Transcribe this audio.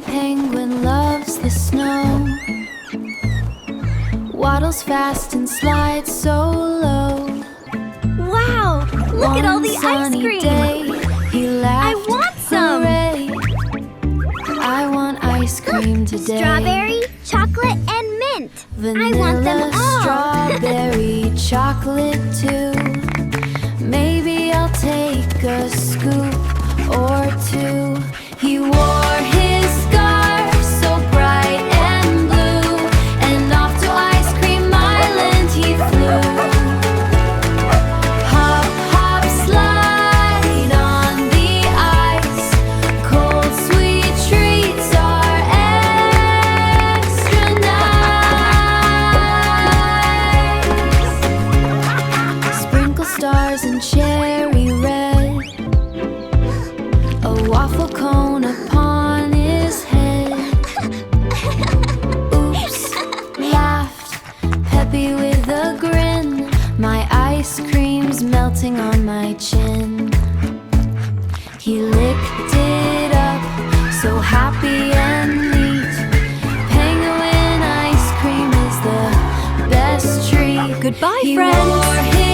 Penguin loves the snow, waddles fast and slides so low. Wow! Look at all the ice cream! Day, he laughed, I want some! Hooray. I want ice cream today. Strawberry, chocolate, and mint. Vanilla, I want them all. Strawberry, chocolate too. Maybe I'll take a scoop or two. He wore his scarf so bright and blue, and off to Ice Cream Island he flew. Hop, hop, slide on the ice. Cold, sweet treats are extra nice. Sprinkle stars and cherry red, a waffle cone upon his head. Oops, laughed Peppy with a grin. My ice cream's melting on my chin. He licked it up, so happy and neat. Penguin ice cream is the best treat. Goodbye, He friends. wore his